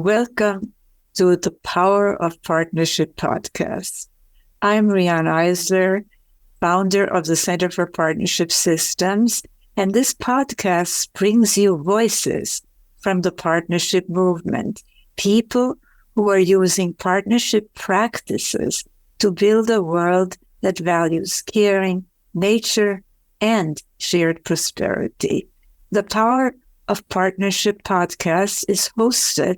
Welcome to the Power of Partnership podcast. I'm Riane Eisler, founder of the Center for Partnership Systems, and this podcast brings you voices from the partnership movement, people who are using partnership practices to build a world that values caring, nature, and shared prosperity. The Power of Partnership podcast is hosted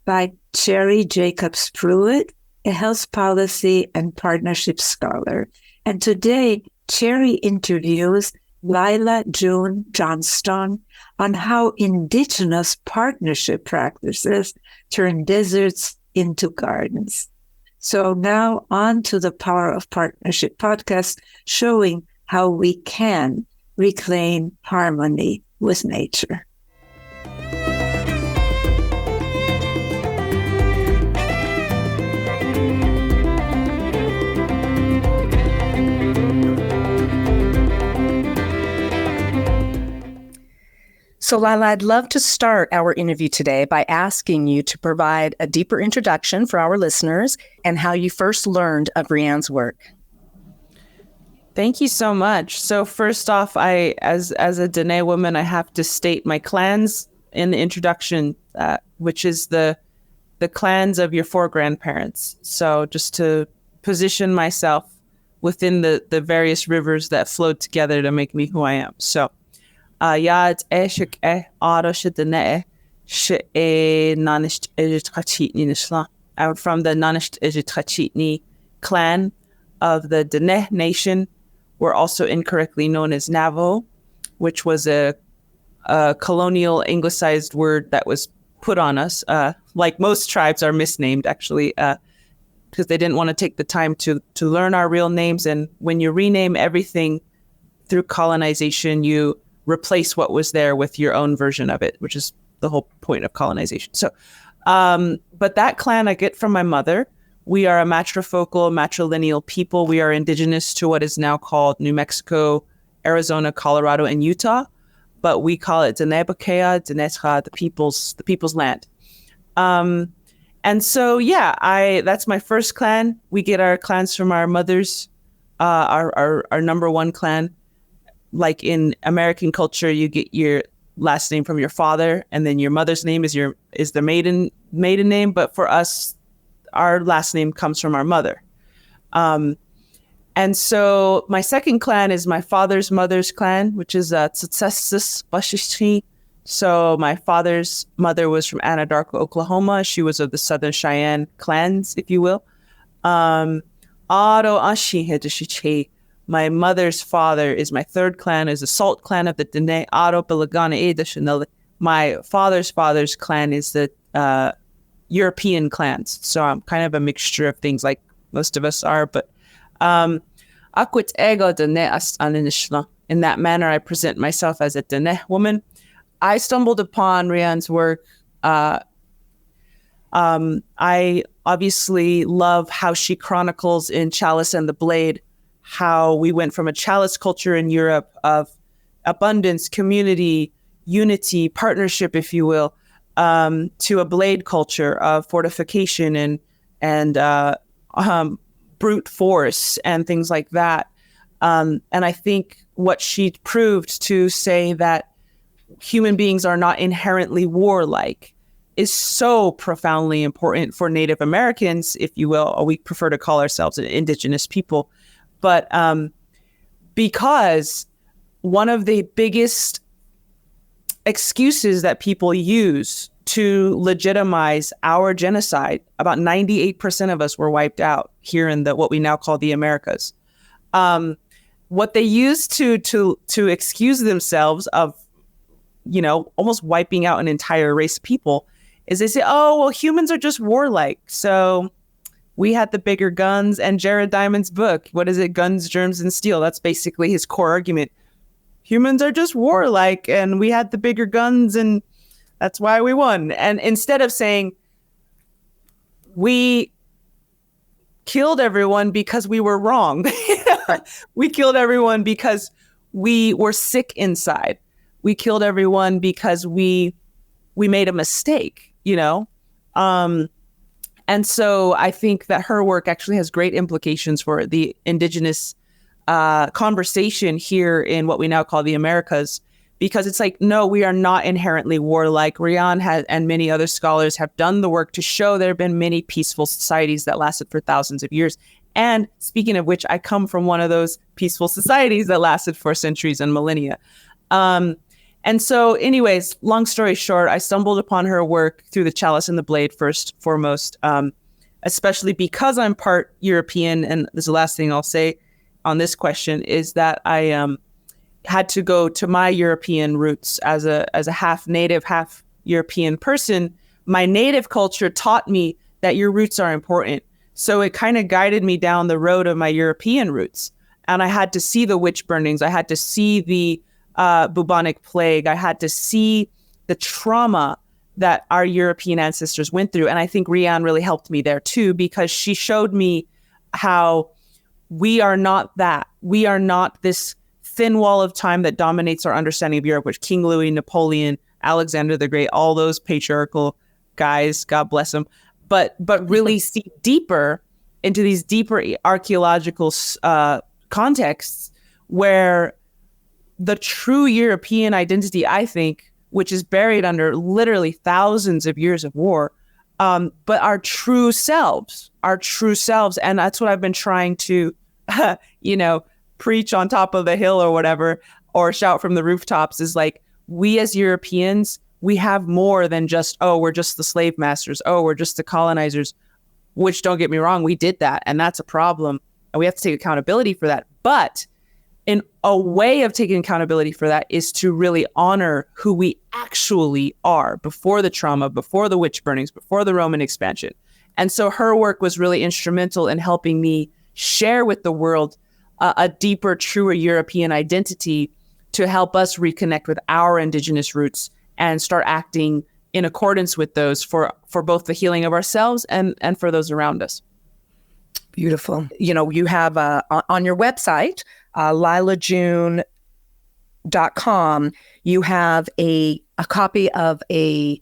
by Cherri Jacobs Pruitt, a health policy and partnership scholar. And today, Cherri interviews Lyla June Johnstone on how Indigenous partnership practices turn deserts into gardens. So now on to the Power of Partnership podcast, showing how we can reclaim harmony with nature. So, Lyla, I'd love to start our interview today by asking you to provide a deeper introduction for our listeners and how you first learned of Riane's work. Thank you so much. So first off, as a Diné woman, I have to state my clans in the introduction, which is the clans of your four grandparents. So just to position myself within the various rivers that flowed together to make me who I am. So I'm from the Nanisht-Ejitachitni clan of the Diné nation. We're also incorrectly known as Navajo, which was a colonial anglicized word that was put on us. Like most tribes are misnamed, actually, because they didn't want to take the time to learn our real names. And when you rename everything through colonization, you replace what was there with your own version of it, which is the whole point of colonization. So, but that clan I get from my mother. We are a matrifocal, matrilineal people. We are indigenous to what is now called New Mexico, Arizona, Colorado, and Utah, but we call it Diné-Bakea, Dinétra, the people's land. And so, yeah, that's my first clan. We get our clans from our mothers, our number one clan. Like in American culture, you get your last name from your father, and then your mother's name is the maiden name. But for us, our last name comes from our mother. And so my second clan is my father's mother's clan, which is Tsétsêhéstâhese. So my father's mother was from Anadarko, Oklahoma. She was of the Southern Cheyenne clans, if you will. My mother's father is my third clan, is the Salt clan of the Diné. My father's clan is the European clans. So I'm kind of a mixture of things like most of us are. But in that manner, I present myself as a Diné woman. I stumbled upon Riane's work. I obviously love how she chronicles in Chalice and the Blade how we went from a chalice culture in Europe of abundance, community, unity, partnership, if you will, to a blade culture of fortification and brute force and things like that. And I think what she proved to say that human beings are not inherently warlike is so profoundly important for Native Americans, if you will, or we prefer to call ourselves an indigenous people. But because one of the biggest excuses that people use to legitimize our genocide, about 98% of us were wiped out here in what we now call the Americas. What they use to excuse themselves of, almost wiping out an entire race of people is they say, oh, well, humans are just warlike. So we had the bigger guns, and Jared Diamond's book, what is it? Guns, Germs, and Steel. That's basically his core argument. Humans are just warlike, and we had the bigger guns, and that's why we won. And instead of saying, we killed everyone because we were wrong. We killed everyone because we were sick inside. We killed everyone because we made a mistake, And so I think that her work actually has great implications for the Indigenous conversation here in what we now call the Americas, because it's like, no, we are not inherently warlike. Riane has, and many other scholars have done the work to show there have been many peaceful societies that lasted for thousands of years. And speaking of which, I come from one of those peaceful societies that lasted for centuries and millennia. And so anyways, long story short, I stumbled upon her work through the Chalice and the Blade foremost, especially because I'm part European. And this is the last thing I'll say on this question, is that I had to go to my European roots as a half native, half European person. My native culture taught me that your roots are important. So it kind of guided me down the road of my European roots. And I had to see the witch burnings. I had to see the bubonic plague. I had to see the trauma that our European ancestors went through. And I think Riane really helped me there too, because she showed me how we are not that. We are not this thin wall of time that dominates our understanding of Europe, which King Louis, Napoleon, Alexander the Great, all those patriarchal guys, God bless them, but really see deeper into these deeper archaeological contexts where the true European identity, I think, which is buried under literally thousands of years of war, but our true selves. And that's what I've been trying to, preach on top of the hill or whatever, or shout from the rooftops, is like, we as Europeans, we have more than just, oh, we're just the slave masters. Oh, we're just the colonizers, which, don't get me wrong, we did that. And that's a problem. And we have to take accountability for that. But in a way of taking accountability for that is to really honor who we actually are before the trauma, before the witch burnings, before the Roman expansion. And so her work was really instrumental in helping me share with the world a deeper, truer European identity to help us reconnect with our Indigenous roots and start acting in accordance with those for both the healing of ourselves and for those around us. Beautiful. You have on your website, lylajune.com, you have a copy of a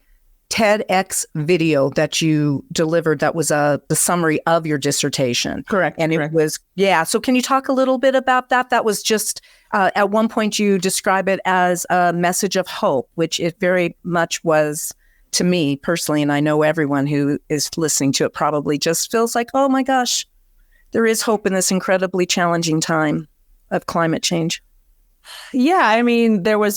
TEDx video that you delivered that was the summary of your dissertation. Correct. And it was, So can you talk a little bit about that? That was just, at one point you describe it as a message of hope, which it very much was to me personally. And I know everyone who is listening to it probably just feels like, oh my gosh, there is hope in this incredibly challenging time of climate change. Yeah, I mean, there were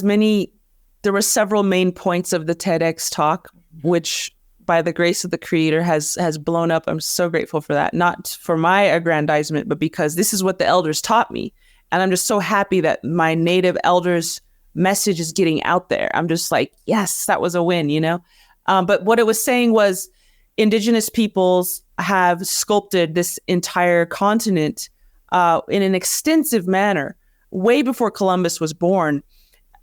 several main points of the TEDx talk, which by the grace of the Creator has blown up. I'm so grateful for that. Not for my aggrandizement, but because this is what the elders taught me. And I'm just so happy that my native elders' message is getting out there. I'm just like, yes, that was a win, But what it was saying was Indigenous peoples have sculpted this entire continent in an extensive manner way before Columbus was born,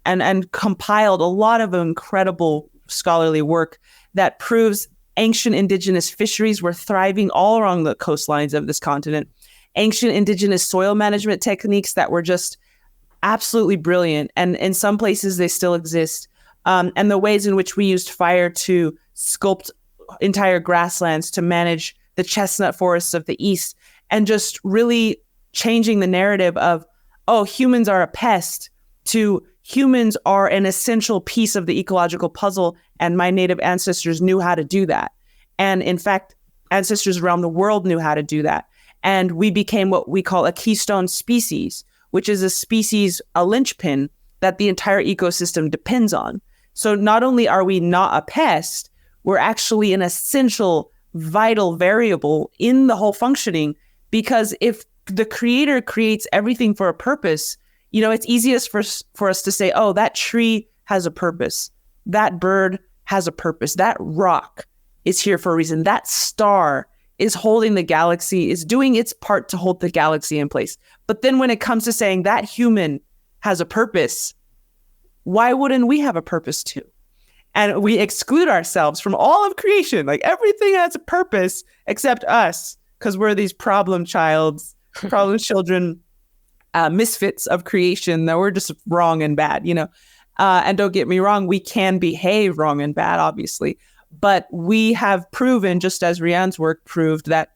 and compiled a lot of incredible scholarly work that proves ancient Indigenous fisheries were thriving all along the coastlines of this continent. Ancient Indigenous soil management techniques that were just absolutely brilliant. And in some places they still exist. And the ways in which we used fire to sculpt entire grasslands to manage the chestnut forests of the East, and just really changing the narrative of, oh, humans are a pest, to humans are an essential piece of the ecological puzzle, and my native ancestors knew how to do that. And in fact, ancestors around the world knew how to do that. And we became what we call a keystone species, which is a linchpin that the entire ecosystem depends on. So not only are we not a pest, we're actually an essential, vital variable in the whole functioning, because if the Creator creates everything for a purpose, it's easiest for us to say, oh, that tree has a purpose. That bird has a purpose. That rock is here for a reason. That star is holding the galaxy, is doing its part to hold the galaxy in place. But then when it comes to saying that human has a purpose, why wouldn't we have a purpose too? And we exclude ourselves from all of creation. Like, everything has a purpose except us, because we're these problem children, misfits of creation, that we're just wrong and bad, And don't get me wrong, we can behave wrong and bad, obviously. But we have proven, just as Riane's work proved, that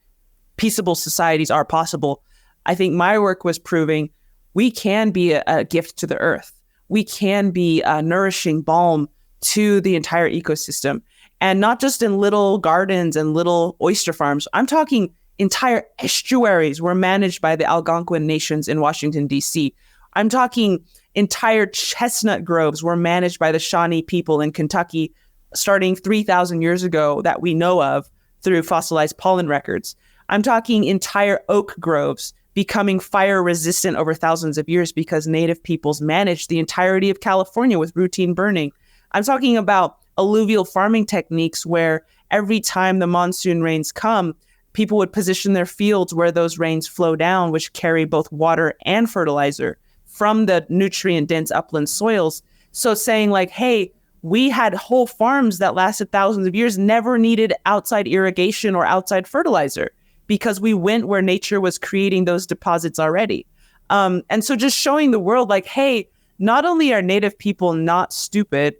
peaceable societies are possible. I think my work was proving we can be a gift to the earth. We can be a nourishing balm to the entire ecosystem. And not just in little gardens and little oyster farms. I'm talking entire estuaries were managed by the Algonquin nations in Washington, D.C. I'm talking entire chestnut groves were managed by the Shawnee people in Kentucky starting 3,000 years ago that we know of through fossilized pollen records. I'm talking entire oak groves becoming fire resistant over thousands of years because native peoples managed the entirety of California with routine burning. I'm talking about alluvial farming techniques where every time the monsoon rains come, people would position their fields where those rains flow down, which carry both water and fertilizer from the nutrient-dense upland soils. So saying like, hey, we had whole farms that lasted thousands of years, never needed outside irrigation or outside fertilizer because we went where nature was creating those deposits already. And so just showing the world like, hey, not only are native people not stupid,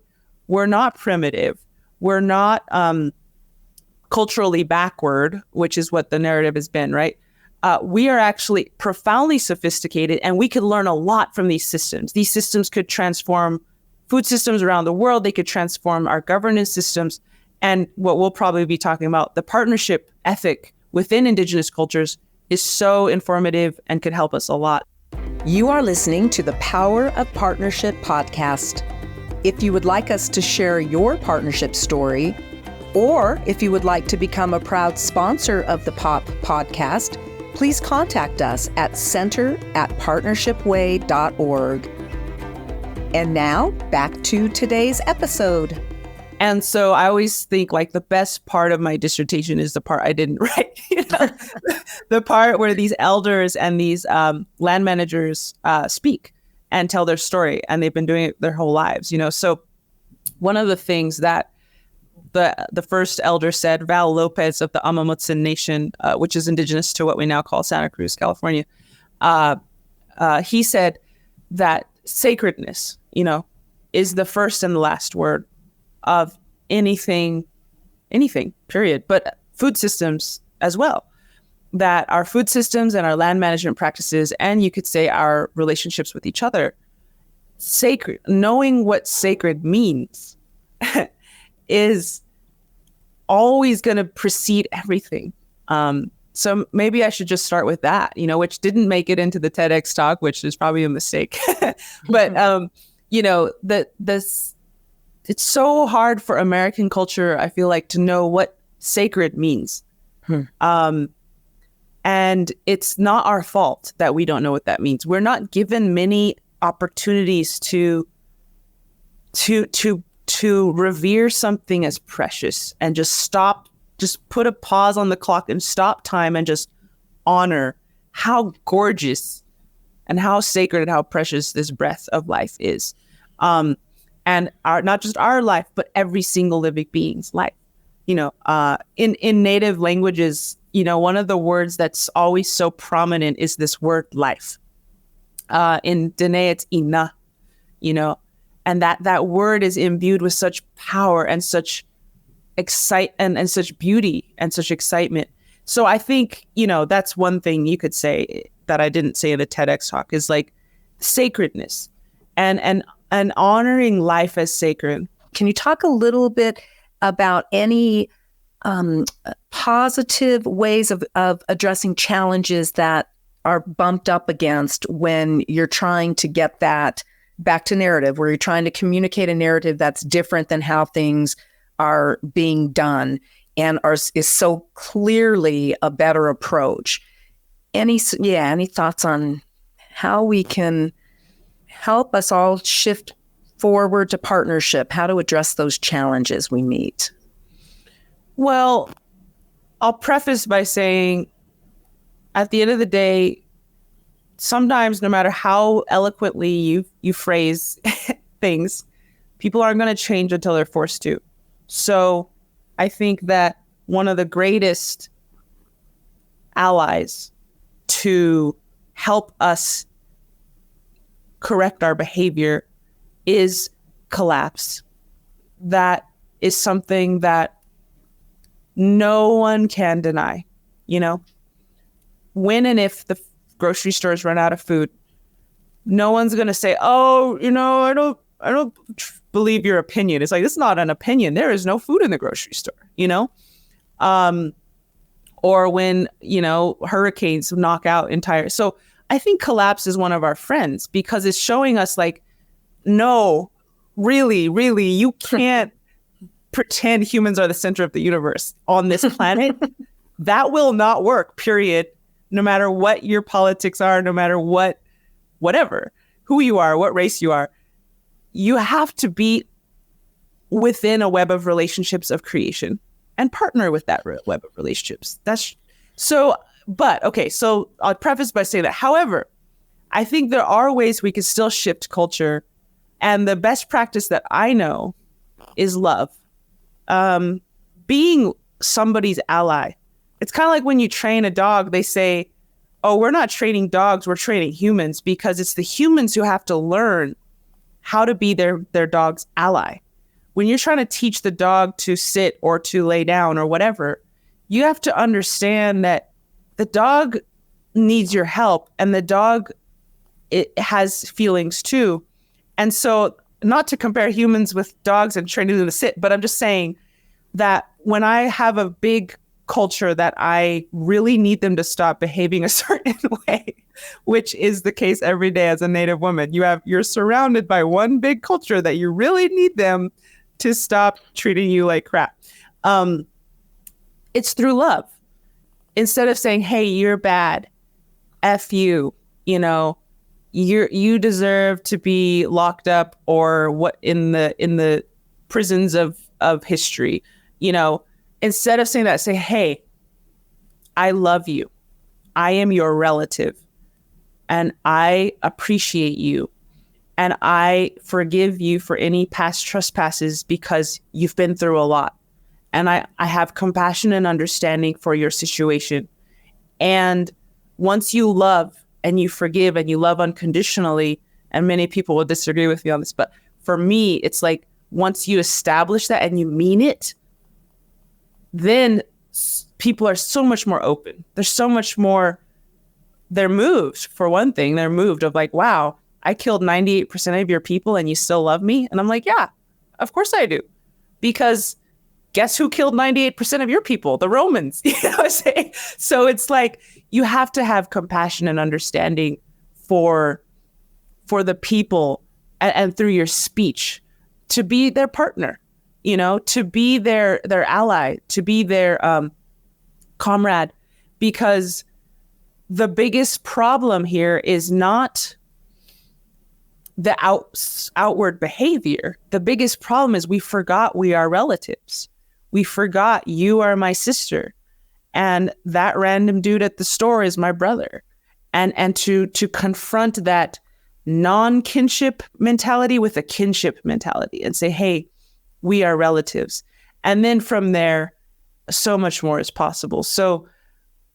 we're not primitive, we're not culturally backward, which is what the narrative has been, right? We are actually profoundly sophisticated, and we could learn a lot from these systems. These systems could transform food systems around the world. They could transform our governance systems. And what we'll probably be talking about, the partnership ethic within Indigenous cultures, is so informative and could help us a lot. You are listening to the Power of Partnership podcast. If you would like us to share your partnership story, or if you would like to become a proud sponsor of the POP podcast, please contact us at center@partnershipway.org. And now, back to today's episode. And so I always think like the best part of my dissertation is the part I didn't write. The part where these elders and these land managers speak and tell their story, and they've been doing it their whole lives. So one of the things that the first elder said, Val Lopez of the Amamutsin Nation, which is indigenous to what we now call Santa Cruz, California, he said that sacredness, is the first and the last word of anything, period, but food systems as well. That our food systems and our land management practices, and you could say our relationships with each other, sacred, knowing what sacred means is always going to precede everything. So maybe I should just start with that, which didn't make it into the TEDx talk, which is probably a mistake. But, it's so hard for American culture, I feel like, to know what sacred means. And it's not our fault that we don't know what that means. We're not given many opportunities to revere something as precious and just put a pause on the clock and stop time and just honor how gorgeous and how sacred and how precious this breath of life is. And not just our life, but every single living being's life. In native languages, one of the words that's always so prominent is this word life. In Diné, it's ina, and that word is imbued with such power and such and such beauty and such excitement. So I think, that's one thing you could say that I didn't say in the TEDx talk is like sacredness and honoring life as sacred. Can you talk a little bit about any positive ways of addressing challenges that are bumped up against when you're trying to get that back to narrative, where you're trying to communicate a narrative that's different than how things are being done and is so clearly a better approach? Any thoughts on how we can help us all shift forward to partnership, how to address those challenges we meet? Well, I'll preface by saying, at the end of the day, sometimes no matter how eloquently you phrase things, people aren't going to change until they're forced to. So I think that one of the greatest allies to help us correct our behavior is collapse. That is something that no one can deny, you know, when and if the grocery stores run out of food, no one's going to say, oh, you know, I don't believe your opinion. It's like, it's not an opinion. There is no food in the grocery store, you know? Or when, you know, hurricanes knock out entire. So I think collapse is one of our friends because it's showing us like, no, really, you can't pretend humans are the center of the universe on this planet. That will not work, period. No matter what your politics are, no matter whatever, who you are, what race you are, you have to be within a web of relationships of creation and partner with that web of relationships. That's so, but okay, so I'll preface by saying that. However, I think there are ways we can still shift culture. And the best practice that I know is love. Being somebody's ally. It's kind of like when you train a dog, they say, oh, we're not training dogs, we're training humans, because it's the humans who have to learn how to be their dog's ally. When you're trying to teach the dog to sit or to lay down or whatever, you have to understand that the dog needs your help, and the dog, it has feelings too. And so, not to compare humans with dogs and training them to sit, but I'm just saying that when I have a big culture that I really need them to stop behaving a certain way, which is the case every day as a Native woman, you're surrounded by one big culture that you really need them to stop treating you like crap. It's through love. Instead of saying, hey, you're bad, F you, you know, you deserve to be locked up or what in the prisons of history, you know, instead of saying that, say, hey, I love you. I am your relative and I appreciate you. And I forgive you for any past trespasses because you've been through a lot. And I have compassion and understanding for your situation. And once you love and you forgive and you love unconditionally, and many people will disagree with me on this, but for me, it's like once you establish that and you mean it, then people are so much more open. There's so much more, they're moved, for one thing, they're moved of like, wow, I killed 98% of your people and you still love me? And I'm like, yeah, of course I do. Because guess who killed 98% of your people? The Romans. You know what I'm saying? So it's like, you have to have compassion and understanding for the people and through your speech to be their partner, you know, to be their ally, to be their comrade, because the biggest problem here is not the outward behavior. The biggest problem is we forgot we are relatives. We forgot you are my sister and that random dude at the store is my brother. And to confront that non-kinship mentality with a kinship mentality and say, hey, we are relatives. And then from there, so much more is possible. So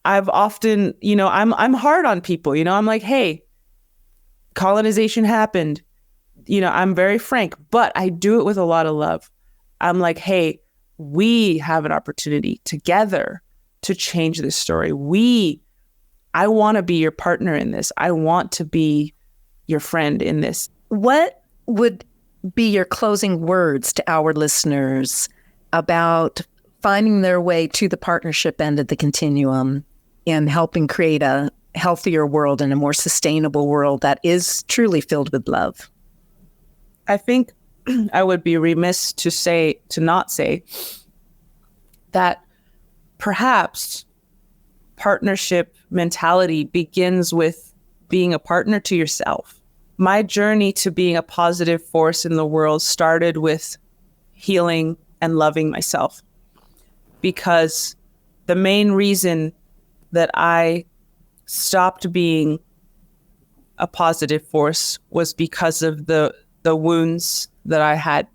I've often, you know, I'm hard on people, you know, I'm like, hey, colonization happened. You know, I'm very frank, but I do it with a lot of love. I'm like, hey, we have an opportunity together to change this story. I want to be your partner in this. I want to be your friend in this. What would be your closing words to our listeners about finding their way to the partnership end of the continuum and helping create a healthier world and a more sustainable world that is truly filled with love? I think I would be remiss to not say that perhaps partnership mentality begins with being a partner to yourself. My journey to being a positive force in the world started with healing and loving myself, because the main reason that I stopped being a positive force was because of the wounds that I had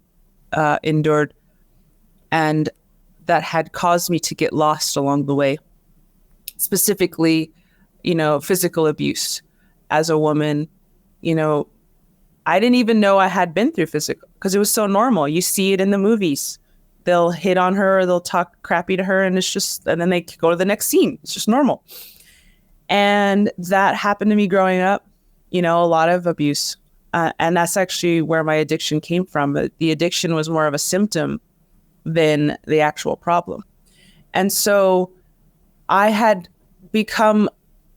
endured and that had caused me to get lost along the way. Specifically, you know, physical abuse as a woman. You know, I didn't even know I had been through physical because it was so normal. You see it in the movies. they'll hit on her or they'll talk crappy to her, and then they go to the next scene. It's just normal. And that happened to me growing up, a lot of abuse. And that's actually where my addiction came from. The addiction was more of a symptom than the actual problem. And so I had become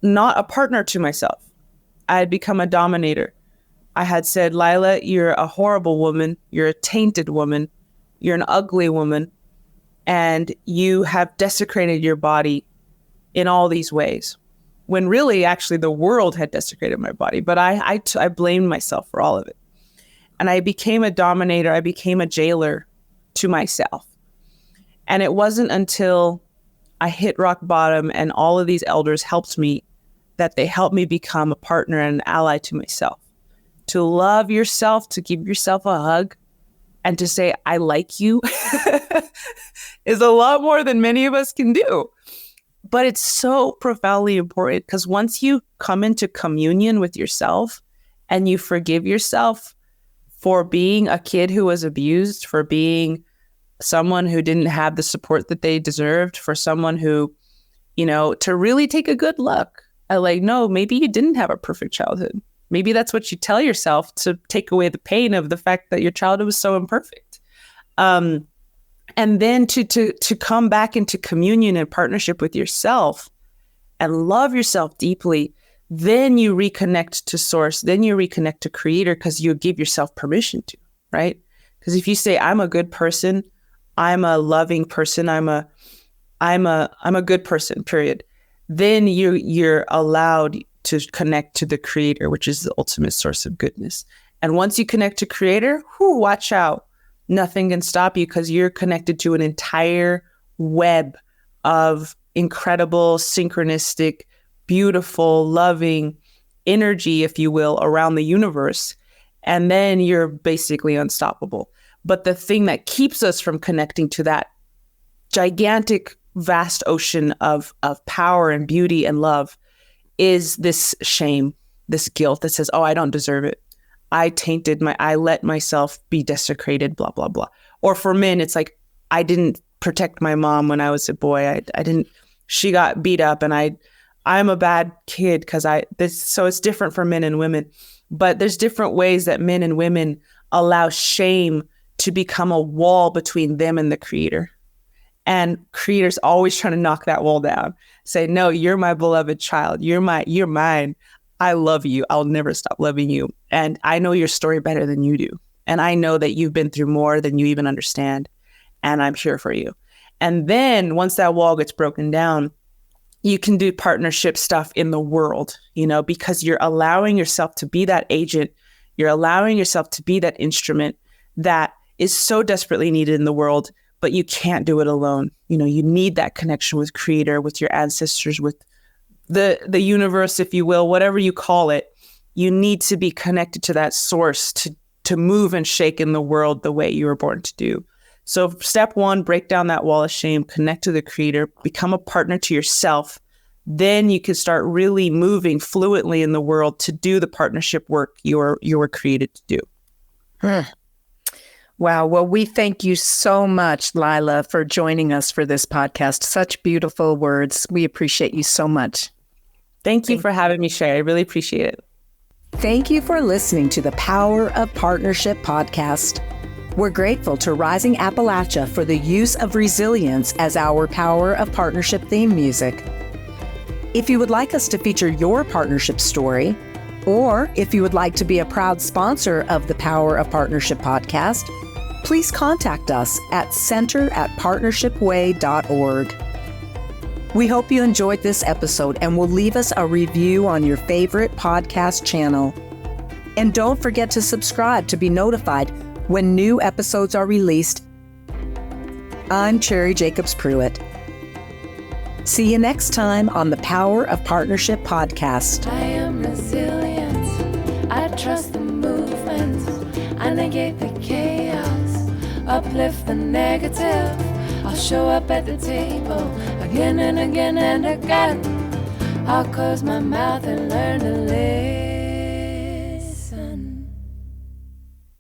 not a partner to myself. I had become a dominator. I had said, Lyla, you're a horrible woman. You're a tainted woman. You're an ugly woman. And you have desecrated your body in all these ways. When really, actually, the world had desecrated my body. But I blamed myself for all of it. And I became a dominator. I became a jailer to myself. And it wasn't until I hit rock bottom and all of these elders helped me that they helped me become a partner and an ally to myself. To love yourself, to give yourself a hug, and to say, I like you is a lot more than many of us can do. But it's so profoundly important because once you come into communion with yourself and you forgive yourself for being a kid who was abused, for being someone who didn't have the support that they deserved, for someone who, to really take a good look at no, maybe you didn't have a perfect childhood. Maybe that's what you tell yourself to take away the pain of the fact that your childhood was so imperfect. And then to come back into communion and partnership with yourself and love yourself deeply, then you reconnect to source, then you reconnect to creator because you give yourself permission to, right? Because if you say, I'm a good person, I'm a loving person, I'm a good person, period, then you're allowed to connect to the creator, which is the ultimate source of goodness. And once you connect to creator, watch out. Nothing can stop you because you're connected to an entire web of incredible, synchronistic, beautiful, loving energy, if you will, around the universe. And then you're basically unstoppable. But the thing that keeps us from connecting to that gigantic, vast ocean of power and beauty and love is this shame, this guilt that says, oh, I don't deserve it. I let myself be desecrated, blah, blah, blah. Or for men, it's like, I didn't protect my mom when I was a boy. She got beat up and I'm a bad kid so it's different for men and women. But there's different ways that men and women allow shame to become a wall between them and the creator. And creator's always trying to knock that wall down. Say, no, you're my beloved child. You're mine. I love you. I'll never stop loving you. And I know your story better than you do. And I know that you've been through more than you even understand. And I'm here for you. And then once that wall gets broken down, you can do partnership stuff in the world, because you're allowing yourself to be that agent. You're allowing yourself to be that instrument that is so desperately needed in the world, but you can't do it alone. You need that connection with creator, with your ancestors, with the universe, if you will, whatever you call it. You need to be connected to that source to move and shake in the world the way you were born to do. So step one, break down that wall of shame, connect to the creator, become a partner to yourself. Then you can start really moving fluently in the world to do the partnership work you were created to do. Wow. Well, we thank you so much, Lyla, for joining us for this podcast. Such beautiful words. We appreciate you so much. Thank you for having me, Shay. I really appreciate it. Thank you for listening to the Power of Partnership podcast. We're grateful to Rising Appalachia for the use of resilience as our Power of Partnership theme music. If you would like us to feature your partnership story, or if you would like to be a proud sponsor of the Power of Partnership podcast, please contact us at center@partnershipway.org. We hope you enjoyed this episode and will leave us a review on your favorite podcast channel. And don't forget to subscribe to be notified when new episodes are released. I'm Cherri Jacobs Pruitt. See you next time on the Power of Partnership podcast. I am resilient. I trust the movement. I negate the chaos. Uplift the negative. I'll show up at the table again and again and again. I'll close my mouth and learn to live.